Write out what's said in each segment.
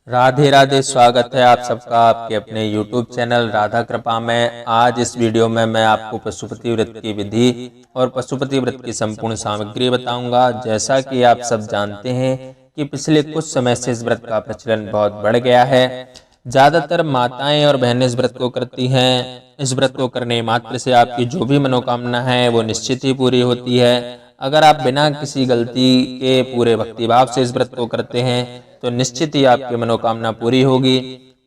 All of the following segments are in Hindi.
राधे राधे। स्वागत है आप सबका आपके अपने YouTube चैनल राधा कृपा में। आज इस वीडियो में मैं आपको पशुपति व्रत की विधि और पशुपति व्रत की संपूर्ण सामग्री बताऊंगा। जैसा कि आप सब जानते हैं कि पिछले कुछ समय से इस व्रत का प्रचलन बहुत बढ़ गया है। ज़्यादातर माताएं और बहनें इस व्रत को करती हैं। इस व्रत को करने मात्र से आपकी जो भी मनोकामना है वो निश्चित ही पूरी होती है। अगर आप बिना किसी गलती के पूरे भक्तिभाव से इस व्रत को करते हैं तो निश्चित ही आपकी मनोकामना पूरी होगी।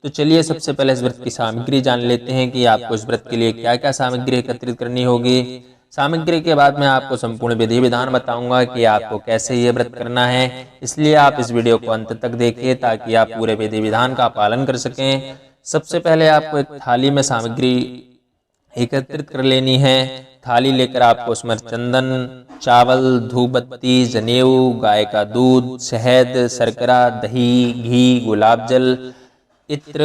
तो चलिए सबसे पहले इस व्रत की सामग्री जान लेते हैं कि आपको इस व्रत के लिए क्या क्या सामग्री एकत्रित करनी होगी। सामग्री के बाद मैं आपको संपूर्ण विधि विधान बताऊंगा कि आपको कैसे ये व्रत करना है, इसलिए आप इस वीडियो को अंत तक देखिए ताकि आप पूरे विधि विधान का पालन कर सकें। सबसे पहले आपको एक थाली में सामग्री एकत्रित कर लेनी है। थाली लेकर आपको उसमें चंदन, चावल, धूप बत्ती, जनेऊ, गाय का दूध, शहद, शर्करा, दही, घी, गुलाब जल, इत्र,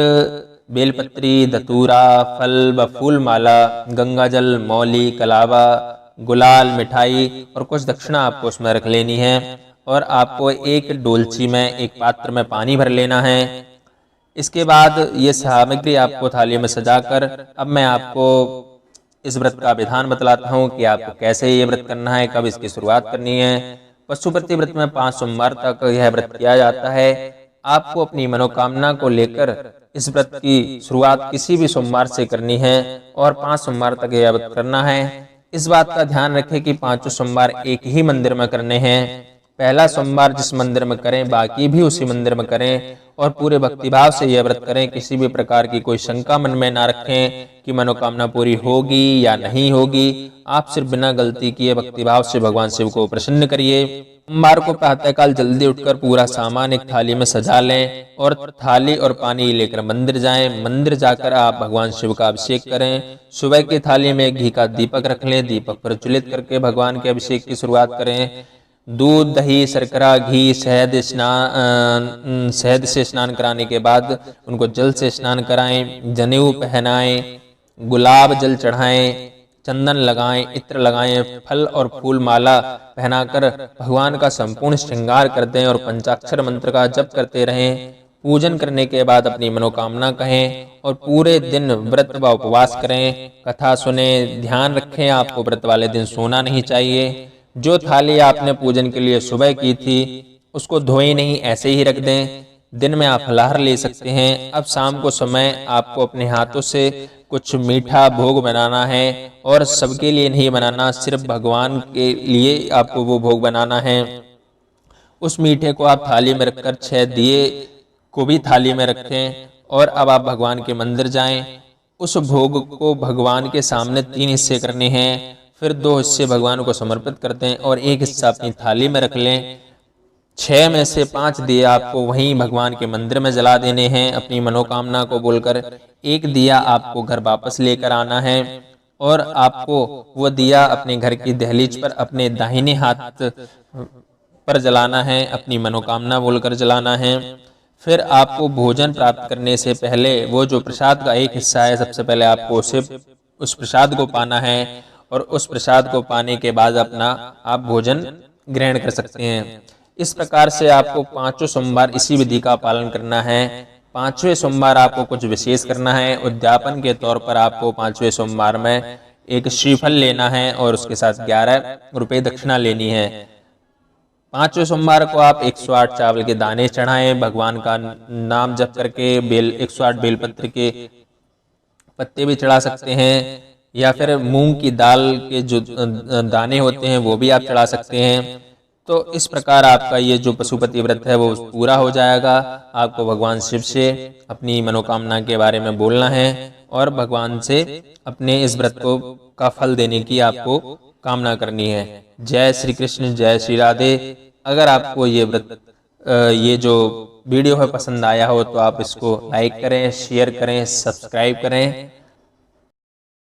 बेलपत्री, धतूरा, फल व फूल माला, गंगा जल, मौली, कलावा, गुलाल, मिठाई और कुछ दक्षिणा आपको उसमें रख लेनी है। और आपको एक डोलची में एक पात्र में पानी भर लेना है। इसके बाद ये सामग्री आपको थाली में सजाकर अब मैं आपको इस व्रत का विधान बतलाता हूँ कि आपको कैसे ये व्रत करना है, कब इसकी शुरुआत करनी है। पशुपति व्रत में 5 सोमवार तक यह व्रत किया जाता है। आपको अपनी मनोकामना को लेकर इस व्रत की शुरुआत किसी भी सोमवार से करनी है और 5 सोमवार तक यह व्रत करना है। इस बात का ध्यान रखें कि 5 सोमवार एक ही मंदिर में करने हैं। पहला सोमवार जिस मंदिर में करें बाकी भी उसी मंदिर में करें और पूरे भक्तिभाव से यह व्रत करें। किसी भी प्रकार की कोई शंका मन में ना रखें कि मनोकामना पूरी होगी या नहीं होगी। आप सिर्फ बिना गलती किए भक्तिभाव से भगवान शिव को प्रसन्न करिए। सोमवार को प्रातःकाल जल्दी उठकर पूरा सामान एक थाली में सजा लें और थाली और पानी लेकर मंदिर जाएं। मंदिर जाकर आप भगवान शिव का अभिषेक करें। सुबह की थाली में घी का दीपक रख लें। दीपक प्रज्वलित करके भगवान के अभिषेक की शुरुआत करें। दूध, दही, शर्करा, घी, शहद से स्नान कराने के बाद उनको जल से स्नान कराएं, जनेऊ पहनाएं, गुलाब जल चढ़ाएं, चंदन लगाएं, इत्र लगाएं, फल और फूल माला पहनाकर भगवान का संपूर्ण श्रृंगार कर दें और पंचाक्षर मंत्र का जप करते रहें। पूजन करने के बाद अपनी मनोकामना कहें और पूरे दिन व्रत व उपवास करें। कथा सुने। ध्यान रखें आपको व्रत वाले दिन सोना नहीं चाहिए। जो थाली आपने पूजन के लिए सुबह की थी उसको धोए नहीं, ऐसे ही रख दें। दिन में आप फलाहार ले सकते हैं। अब शाम को समय आपको अपने हाथों से कुछ मीठा भोग बनाना है और सबके लिए नहीं बनाना, सिर्फ भगवान के लिए आपको वो भोग बनाना है। उस मीठे को आप थाली में रखकर 6 दिए को भी थाली में रखें और अब आप भगवान के मंदिर जाएं। उस भोग को भगवान के सामने 3 हिस्से करने हैं। फिर 2 हिस्से भगवान को समर्पित कर दें और एक हिस्सा अपनी थाली में रख लें। 6 में से 5 दिए आपको वहीं भगवान के मंदिर में जला देने हैं अपनी मनोकामना को बोलकर। एक दिया आपको घर वापस लेकर आना है और आपको वो दिया अपने घर की दहलीज पर अपने दाहिने हाथ पर जलाना है, अपनी मनोकामना बोलकर जलाना है। फिर आपको भोजन प्राप्त करने से पहले वो जो प्रसाद का एक हिस्सा है सबसे पहले आपको उस प्रसाद को पाना है और उस प्रसाद को पाने के बाद अपना आप भोजन ग्रहण कर सकते हैं। इस प्रकार से आपको 5 सोमवार इसी विधि का पालन करना है। 5वें सोमवार आपको कुछ विशेष करना है। उद्यापन के तौर पर आपको 5वें सोमवार में एक श्रीफल लेना है और उसके साथ 11 रुपये दक्षिणा लेनी है। 5वें सोमवार को आप 108 चावल के दाने चढ़ाएं। भगवान का नाम जप करके 108 बेलपत्र के पत्ते भी चढ़ा सकते हैं या फिर मूंग की दाल के जो दाने होते हैं वो भी आप चढ़ा सकते हैं। तो इस प्रकार आपका ये जो पशुपति व्रत है वो पूरा हो जाएगा। आपको भगवान शिव से अपनी मनोकामना के बारे में बोलना है और भगवान से अपने इस व्रत को का फल देने की आपको कामना करनी है। जय श्री कृष्ण, जय श्री राधे। अगर आपको ये व्रत ये जो वीडियो है पसंद आया हो तो आप इसको लाइक करें, शेयर करें, सब्सक्राइब करें।